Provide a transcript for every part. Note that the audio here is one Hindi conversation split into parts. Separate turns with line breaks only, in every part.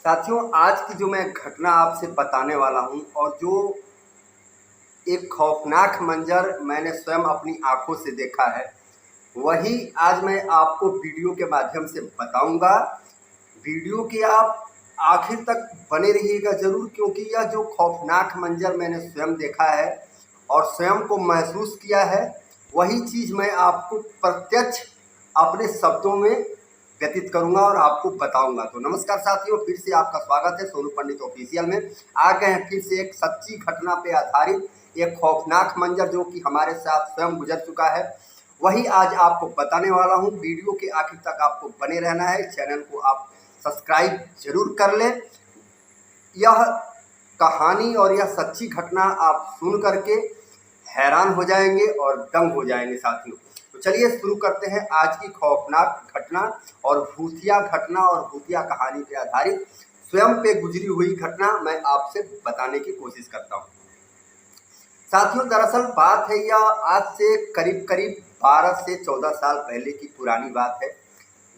साथियों, आज की जो मैं घटना आपसे बताने वाला हूँ और जो एक खौफनाक मंजर मैंने स्वयं अपनी आँखों से देखा है, वही आज मैं आपको वीडियो के माध्यम से बताऊँगा। वीडियो के आप आखिर तक बने रहिएगा ज़रूर, क्योंकि यह जो खौफनाक मंजर मैंने स्वयं देखा है और स्वयं को महसूस किया है, वही चीज़ मैं आपको प्रत्यक्ष अपने शब्दों में व्यतीत करूंगा और आपको बताऊंगा। तो नमस्कार साथियों, फिर से आपका स्वागत है सोनू पंडित ऑफिशियल में। आ गए हैं फिर से एक सच्ची घटना पे आधारित एक खौफनाक मंजर जो कि हमारे साथ स्वयं गुजर चुका है, वही आज आपको बताने वाला हूं। वीडियो के आखिर तक आपको बने रहना है। चैनल को आप सब्सक्राइब जरूर कर लें। यह कहानी और यह सच्ची घटना आप सुन करके हैरान हो जाएंगे और दंग हो जाएंगे साथियों। तो चलिए शुरू करते हैं आज की खौफनाक घटना और भूतिया घटना और भूतिया कहानी पर आधारित स्वयं पे गुजरी हुई घटना मैं आपसे बताने की कोशिश करता हूँ। साथियों, दरअसल बात है यह आज से करीब करीब 12 से 14 साल पहले की पुरानी बात है,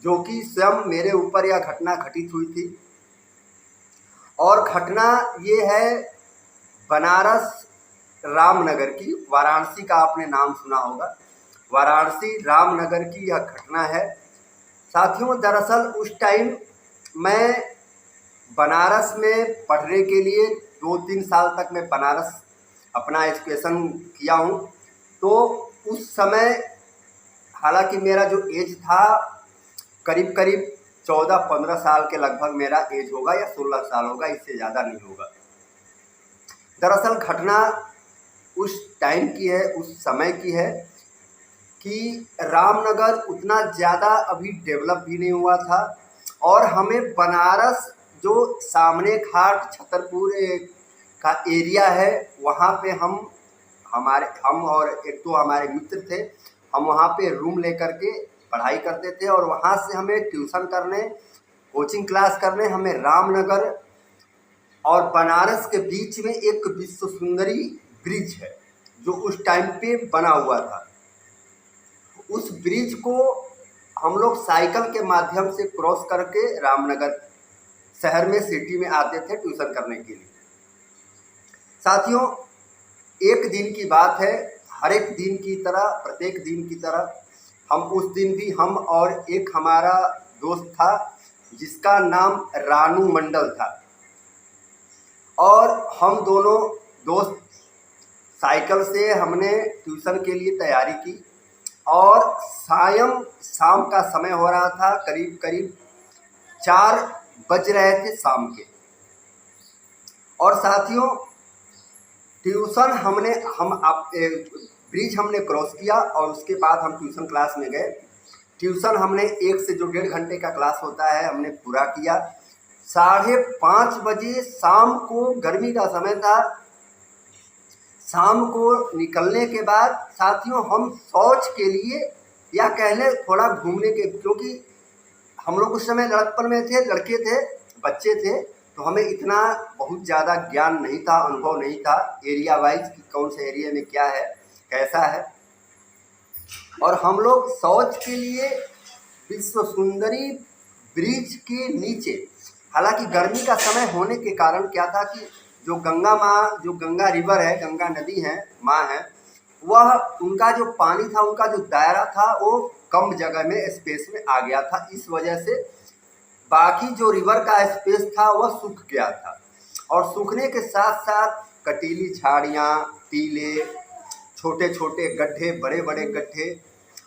जो कि स्वयं मेरे ऊपर यह घटना घटित हुई थी। और घटना ये है बनारस रामनगर की। वाराणसी का आपने नाम सुना होगा, वाराणसी रामनगर की यह घटना है। साथियों, दरअसल उस टाइम मैं बनारस में पढ़ने के लिए 2-3 साल तक मैं बनारस अपना एजुकेशन किया हूँ। तो उस समय हालांकि मेरा जो एज था करीब करीब 14-15 साल के लगभग मेरा एज होगा या 16 साल होगा, इससे ज़्यादा नहीं होगा। दरअसल घटना उस टाइम की है, उस समय की है कि रामनगर उतना ज़्यादा अभी डेवलप भी नहीं हुआ था और हमें बनारस जो सामने घाट छतरपुर का एरिया है, वहाँ पे हम और एक तो हमारे मित्र थे, हम वहाँ पे रूम लेकर के पढ़ाई करते थे और वहाँ से हमें ट्यूशन करने, कोचिंग क्लास करने हमें रामनगर और बनारस के बीच में एक विश्व सुंदरी ब्रिज है जो उस टाइम पे बना हुआ था। उस ब्रिज को हम लोग साइकिल के माध्यम से क्रॉस करके रामनगर शहर में सिटी में आते थे ट्यूशन करने के लिए। साथियों, एक दिन की बात है, हर एक दिन की तरह, प्रत्येक दिन की तरह हम उस दिन भी हम और एक हमारा दोस्त था जिसका नाम रानू मंडल था, और हम दोनों दोस्त साइकिल से हमने ट्यूशन के लिए तैयारी की और शाम का समय हो रहा था, करीब करीब 4 बज रहे थे शाम के। और साथियों, ट्यूशन ब्रिज हमने क्रॉस किया और उसके बाद हम ट्यूशन क्लास में गए। ट्यूशन हमने 1 से जो 1.5 घंटे का क्लास होता है हमने पूरा किया। 5:30 बजे शाम को, गर्मी का समय था, शाम को निकलने के बाद साथियों हम शौच के लिए या कह लें थोड़ा घूमने के, क्योंकि हम लोग उस समय लड़कपन में थे, लड़के थे, बच्चे थे, तो हमें इतना बहुत ज़्यादा ज्ञान नहीं था, अनुभव नहीं था एरिया वाइज कि कौन से एरिया में क्या है कैसा है। और हम लोग शौच के लिए विश्व सुंदरी ब्रिज के नीचे, हालांकि गर्मी का समय होने के कारण क्या था कि जो गंगा रिवर है, गंगा नदी है, माँ है, वह उनका जो पानी था, उनका जो दायरा था वो कम जगह में स्पेस में आ गया था। इस वजह से बाकी जो रिवर का स्पेस था वह सूख गया था और सूखने के साथ साथ कटीली झाड़ियाँ, टीले, छोटे छोटे गड्ढे, बड़े बड़े गड्ढे,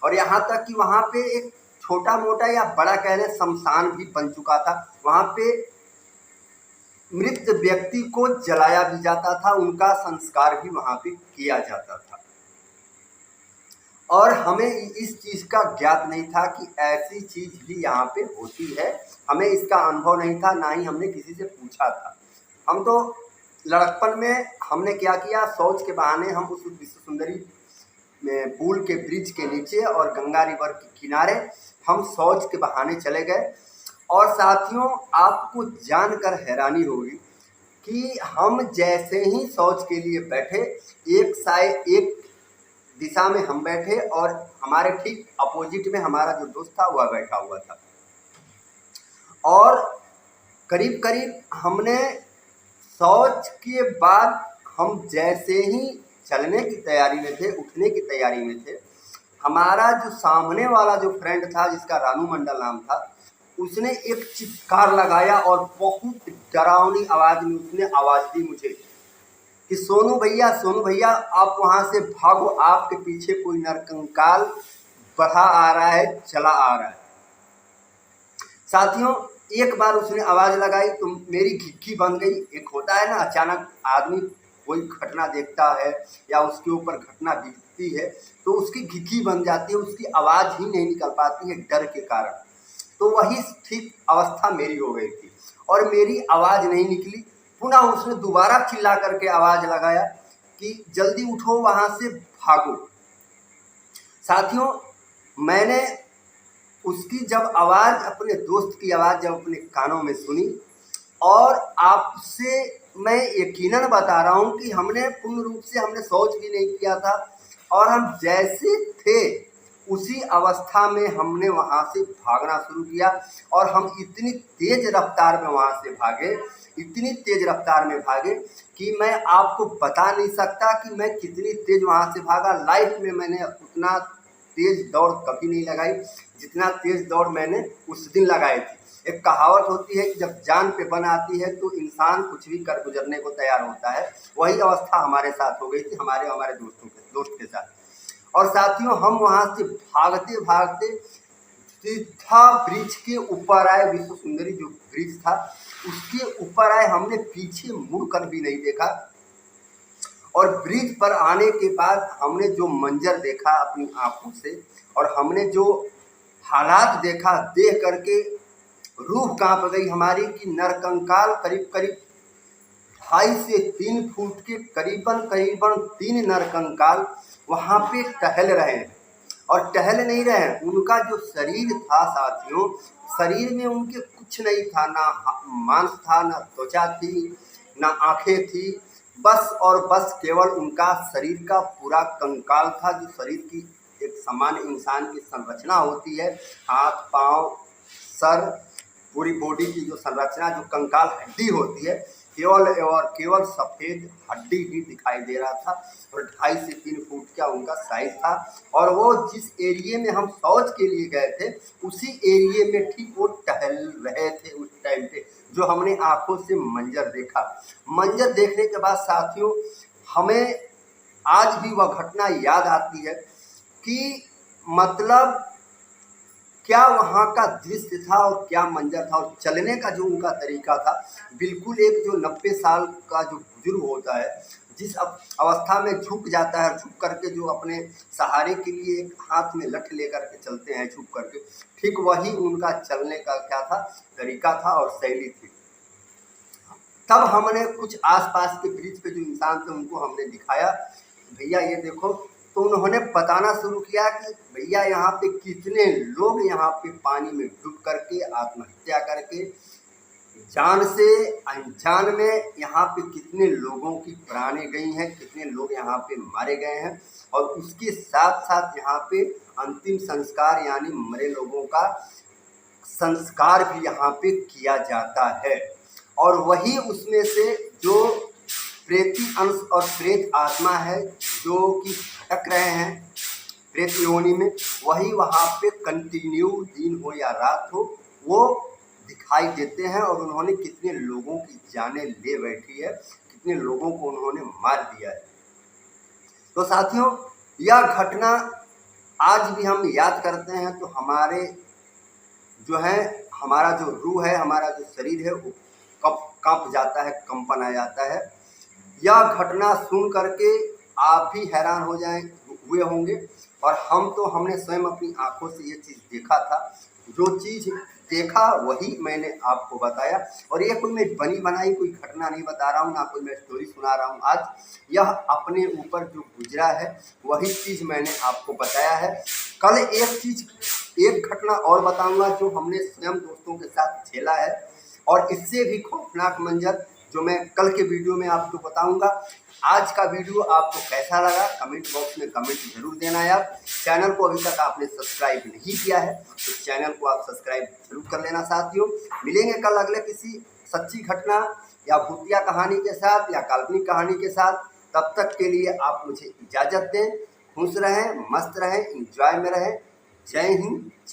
और यहाँ तक कि वहाँ पे एक छोटा मोटा या बड़ा कह लें शमशान भी बन चुका था। वहाँ पे मृत व्यक्ति को जलाया भी जाता था, उनका संस्कार भी वहाँ पे किया जाता था। और हमें इस चीज़ का ज्ञात नहीं था कि ऐसी चीज़ भी यहाँ पे होती है, हमें इसका अनुभव नहीं था, ना ही हमने किसी से पूछा था। हम तो लड़कपन में हमने क्या किया, शौच के बहाने हम उस विश्व सुंदरी पुल के ब्रिज के नीचे और गंगा रिवर के किनारे हम शौच के बहाने चले गए। और साथियों, आपको जानकर हैरानी होगी कि हम जैसे ही शौच के लिए बैठे, एक दिशा में हम बैठे और हमारे ठीक अपोजिट में हमारा जो दोस्त था वह बैठा हुआ था। और करीब करीब हमने शौच के बाद हम जैसे ही चलने की तैयारी में थे, उठने की तैयारी में थे, हमारा जो सामने वाला जो फ्रेंड था जिसका रानू मंडल नाम था, उसने एक चित्कार लगाया और बहुत डरावनी आवाज़ में उसने आवाज़ दी मुझे कि सोनू भैया आप वहाँ से भागो, आपके पीछे कोई नरकंकाल बढ़ा आ रहा है, चला आ रहा है। साथियों, एक बार उसने आवाज़ लगाई तो मेरी घिक्की बन गई। एक होता है ना, अचानक आदमी कोई घटना देखता है या उसके ऊपर घटना बीतती है तो उसकी घिक्की बन जाती है, उसकी आवाज़ ही नहीं निकल पाती है डर के कारण। तो वही ठीक अवस्था मेरी हो गई थी और मेरी आवाज़ नहीं निकली। पुनः उसने दोबारा चिल्ला करके आवाज़ लगाया कि जल्दी उठो, वहाँ से भागो। साथियों, मैंने उसकी जब आवाज़, अपने दोस्त की आवाज़ जब अपने कानों में सुनी, और आपसे मैं यकीनन बता रहा हूँ कि हमने पूर्ण रूप से हमने शौच भी नहीं किया था और हम जैसे थे उसी अवस्था में हमने वहाँ से भागना शुरू किया। और हम इतनी तेज़ रफ्तार में वहाँ से भागे, इतनी तेज़ रफ्तार में भागे कि मैं आपको बता नहीं सकता कि मैं कितनी तेज़ वहाँ से भागा। लाइफ में मैंने उतना तेज़ दौड़ कभी नहीं लगाई जितना तेज़ दौड़ मैंने उस दिन लगाई थी। एक कहावत होती है कि जब जान पे बन आती है तो इंसान कुछ भी कर गुजरने को तैयार होता है। वही अवस्था हमारे साथ हो गई थी, हमारे दोस्त के साथ। और साथियों, हम वहाँ से भागते भागते सीधा ब्रिज के ऊपर आए। विश्व सुंदरी जो ब्रिज था उसके ऊपर आए, हमने पीछे मुड़ कर भी नहीं देखा। और ब्रिज पर आने के बाद हमने जो मंजर देखा अपनी आंखों से, और हमने जो हालात देखा, देख करके रूह कांप गई हमारी कि नरकंकाल करीब करीब 2.5 से 3 फुट के करीबन 3 नरकंकाल वहाँ पे टहल रहे हैं। और टहल नहीं रहे हैं, उनका जो शरीर था साथियों, शरीर में उनके कुछ नहीं था, ना मांस था, ना त्वचा थी, ना आंखें थी, बस और बस केवल उनका शरीर का पूरा कंकाल था। जो शरीर की एक सामान्य इंसान की संरचना होती है, हाथ पांव सर, पूरी बॉडी की जो संरचना, जो कंकाल हड्डी होती है, केवल और केवल सफ़ेद हड्डी ही दिखाई दे रहा था। और 2.5 से 3 फुट का उनका साइज था। और वो जिस एरिए में हम शौच के लिए गए थे उसी एरिए में ठीक वो टहल रहे थे उस टाइम पे, जो हमने आंखों से मंजर देखा। मंजर देखने के बाद साथियों, हमें आज भी वह घटना याद आती है कि मतलब क्या वहाँ का दृश्य था और क्या मंजर था, और चलने का जो उनका तरीका था, बिल्कुल एक जो 90 साल का जो बुजुर्ग होता है, जिस अवस्था में झुक जाता है, झुक करके जो अपने सहारे के लिए एक हाथ में लठ लेकर के चलते हैं झुक करके, ठीक वही उनका चलने का क्या था, तरीका था और शैली थी। तब हमने कुछ आसपास के ब्रिज पे जो इंसान थे उनको हमने दिखाया, भैया ये देखो। तो उन्होंने बताना शुरू किया कि भैया यहाँ पे कितने लोग यहाँ पे पानी में डूब करके आत्महत्या करके, जान से अनजान में यहाँ पे कितने लोगों की प्राणें गई हैं, कितने लोग यहाँ पे मारे गए हैं। और उसके साथ साथ यहाँ पे अंतिम संस्कार यानी मरे लोगों का संस्कार भी यहाँ पे किया जाता है। और वही उसमें से जो प्रेती अंश और प्रेत आत्मा है जो कि भटक रहे हैं प्रेत योनि में, वही वहाँ पे कंटिन्यू दिन हो या रात हो वो दिखाई देते हैं। और उन्होंने कितने लोगों की जानें ले बैठी है, कितने लोगों को उन्होंने मार दिया है। तो साथियों, यह घटना आज भी हम याद करते हैं तो हमारे जो है, हमारा जो रूह है, हमारा जो शरीर है वो कांप जाता है, कंपन आ जाता है। यह घटना सुन करके आप भी हैरान हुए होंगे, और हमने स्वयं अपनी आंखों से ये चीज़ देखा था। जो चीज़ देखा वही मैंने आपको बताया। और ये कोई मैं बनी बनाई कोई घटना नहीं बता रहा हूँ, ना कोई मैं स्टोरी सुना रहा हूँ। आज यह अपने ऊपर जो गुजरा है वही चीज़ मैंने आपको बताया है। कल एक घटना और बताऊँगा जो हमने स्वयं दोस्तों के साथ झेला है, और इससे भी खौफनाक मंजर जो मैं कल के वीडियो में आपको बताऊंगा। आज का वीडियो आपको कैसा लगा कमेंट बॉक्स में कमेंट जरूर देना यार। चैनल को अभी तक आपने सब्सक्राइब नहीं किया है तो चैनल को आप सब्सक्राइब जरूर कर लेना साथियों। मिलेंगे कल अगले किसी सच्ची घटना या भूतिया कहानी के साथ या काल्पनिक कहानी के साथ। तब तक के लिए आप मुझे इजाज़त दें। खुश रहें, मस्त रहें, एंजॉय में रहें। जय हिंद, जय